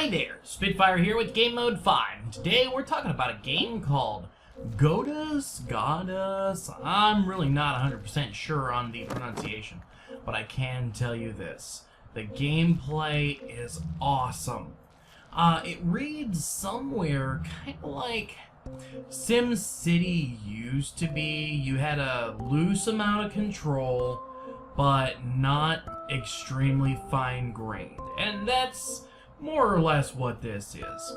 Hi there, Spitfire here with Game Mode 5. And today we're talking about a game called Godus? I'm really not 100% sure on the pronunciation, but I can tell you this. The gameplay is awesome. It reads somewhere kind of like SimCity used to be. You had a loose amount of control, but not extremely fine-grained. And that's more or less what this is.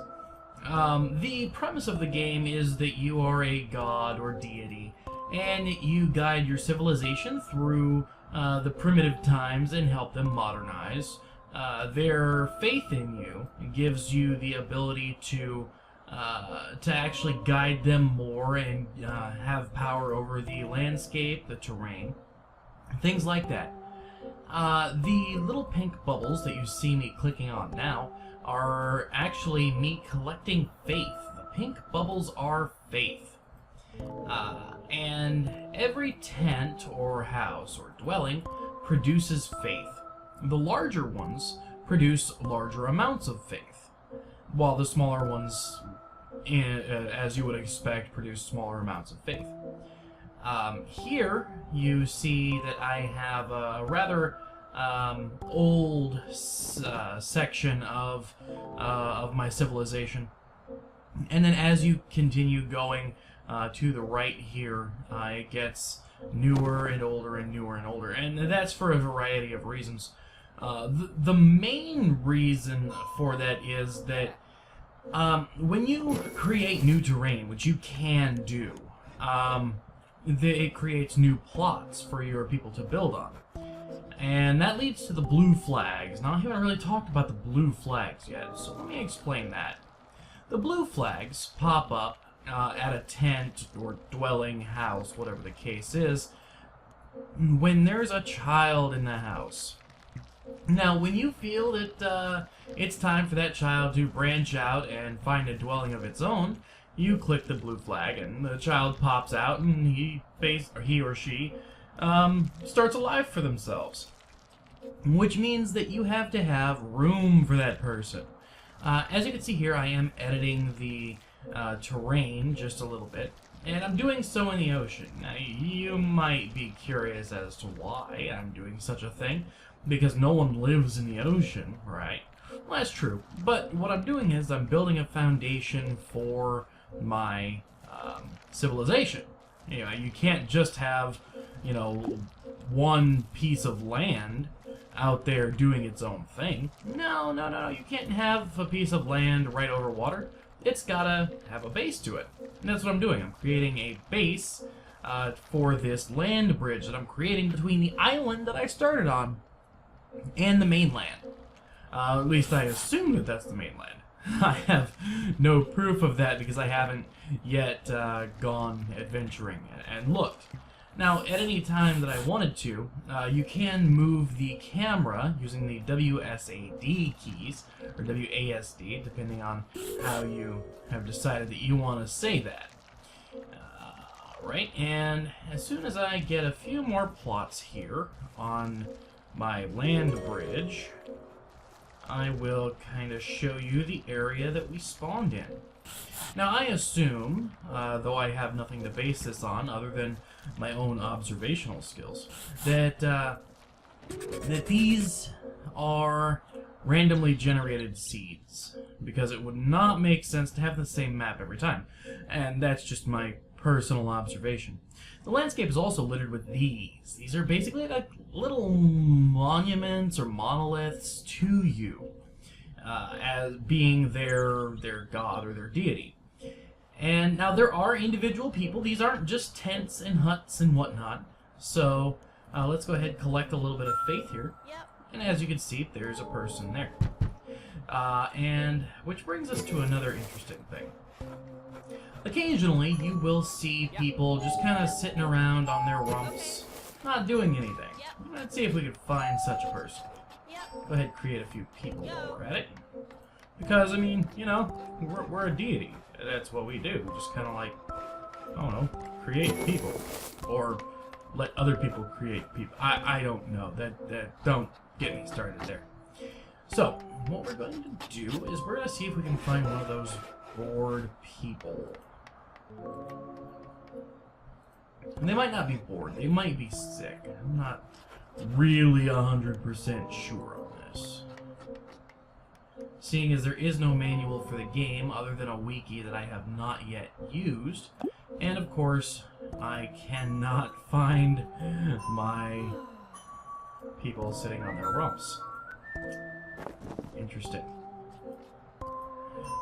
The premise of the game is that you are a god or deity, and you guide your civilization through the primitive times and help them modernize. Their faith in you gives you the ability to actually guide them more and have power over the landscape, the terrain, things like that. The little pink bubbles that you see me clicking on now are actually me collecting faith. The pink bubbles are faith. And every tent or house or dwelling produces faith. The larger ones produce larger amounts of faith, while the smaller ones, as you would expect, produce smaller amounts of faith. Here you see that I have a rather old section of my civilization, and then as you continue going to the right here, it gets newer and older and newer and older, and that's for a variety of reasons. The main reason for that is that when you create new terrain, which you can do, it creates new plots for your people to build on. And that leads to the blue flags. Now, I haven't really talked about the blue flags yet, so let me explain that. The blue flags pop up at a tent or dwelling, house, whatever the case is, when there's a child in the house. Now, when you feel that it's time for that child to branch out and find a dwelling of its own, you click the blue flag, and the child pops out, and he or she starts a life for themselves. Which means that you have to have room for that person. As you can see here, I am editing the terrain just a little bit, and I'm doing so in the ocean. Now, you might be curious as to why I'm doing such a thing, because no one lives in the ocean, right? Well, that's true, but what I'm doing is I'm building a foundation for my civilization. You know, you can't just have, you know, one piece of land out there doing its own thing. No, you can't have a piece of land right over water. It's gotta have a base to it. And that's what I'm doing. I'm creating a base for this land bridge that I'm creating between the island that I started on and the mainland. At least I assume that that's the mainland. I have no proof of that because I haven't yet gone adventuring and looked. Now, at any time that I wanted to, you can move the camera using the WSAD keys, or WASD, depending on how you have decided that you want to say that. Right, and as soon as I get a few more plots here on my land bridge, I will kind of show you the area that we spawned in. Now, I assume, though I have nothing to base this on other than my own observational skills, that these are randomly generated seeds, because it would not make sense to have the same map every time, and that's just my personal observation. The landscape is also littered with these. These are basically like little monuments or monoliths to you, as being their god or their deity. And now there are individual people. These aren't just tents and huts and whatnot. So let's go ahead and collect a little bit of faith here. Yep. And as you can see, there's a person there. And which brings us to another interesting thing. Occasionally, you will see people just kind of sitting around on their rumps, not doing anything. Let's see if we can find such a person. Go ahead and create a few people while we're at it. Because, I mean, you know, we're a deity. That's what we do. We just kind of like, I don't know, create people. Or let other people create people. I don't know. That don't get me started there. So, what we're going to do is we're going to see if we can find one of those bored people. And they might not be bored, they might be sick. I'm not really 100% sure on this. Seeing as there is no manual for the game other than a wiki that I have not yet used, and of course, I cannot find my people sitting on their rumps. Interesting.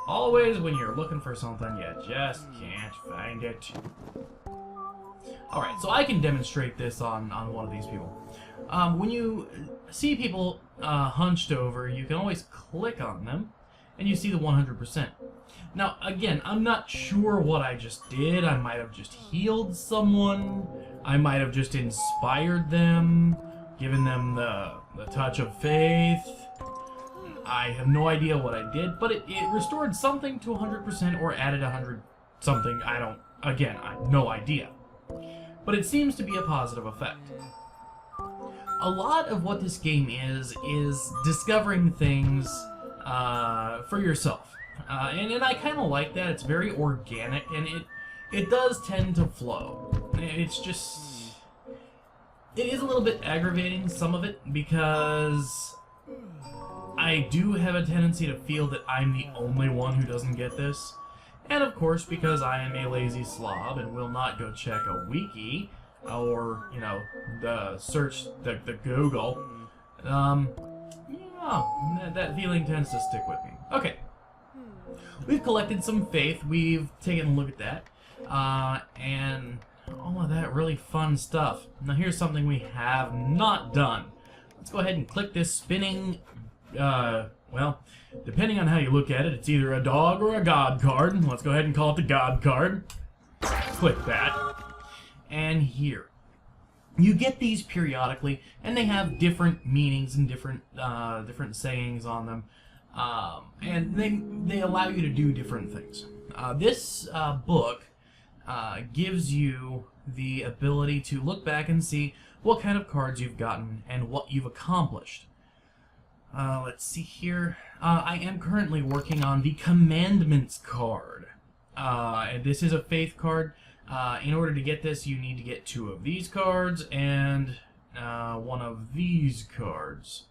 Always when you're looking for something, you just can't find it. Alright, so I can demonstrate this on one of these people. When you see people hunched over, you can always click on them, and you see the 100%. Now, again, I'm not sure what I just did. I might have just healed someone. I might have just inspired them, given them the touch of faith. I have no idea what I did, but it restored something to 100% or added 100 something. I have no idea. But it seems to be a positive effect. A lot of what this game is discovering things for yourself. And I kind of like that. It's very organic, and it does tend to flow. It's just... It is a little bit aggravating, some of it, because I do have a tendency to feel that I'm the only one who doesn't get this. And of course, because I am a lazy slob and will not go check a wiki, or, you know, the Google, yeah, that feeling tends to stick with me. Okay. We've collected some faith, we've taken a look at that, and all of that really fun stuff. Now here's something we have not done. Let's go ahead and click this spinning, well, depending on how you look at it, it's either a dog or a god card. Let's go ahead and call it the god card. Click that. And here. You get these periodically, and they have different meanings and different sayings on them. And they allow you to do different things. This book gives you the ability to look back and see what kind of cards you've gotten and what you've accomplished. Let's see here. I am currently working on the Commandments card. And this is a faith card. In order to get this, you need to get 2 of these cards and 1 of these cards.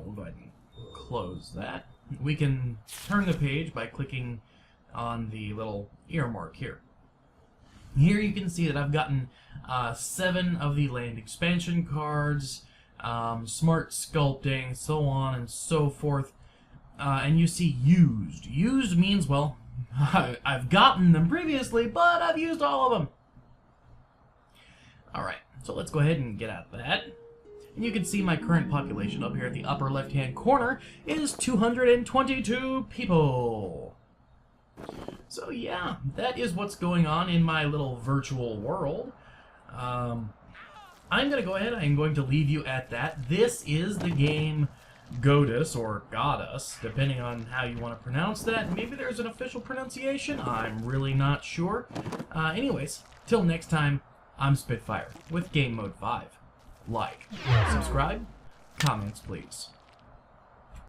We'll go ahead and close that. We can turn the page by clicking on the little earmark here. Here you can see that I've gotten 7 of the land expansion cards, smart sculpting, so on and so forth. And you see used. Used means, well, I've gotten them previously, but I've used all of them. Alright, so let's go ahead and get out of that. And you can see my current population up here at the upper left-hand corner is 222 people. So yeah, that is what's going on in my little virtual world. I'm going to go ahead, I'm going to leave you at that. This is the game Godus, or Godus, depending on how you want to pronounce that. Maybe there's an official pronunciation, I'm really not sure. Anyways, till next time, I'm Spitfire with Game Mode 5. Like, subscribe, comments please.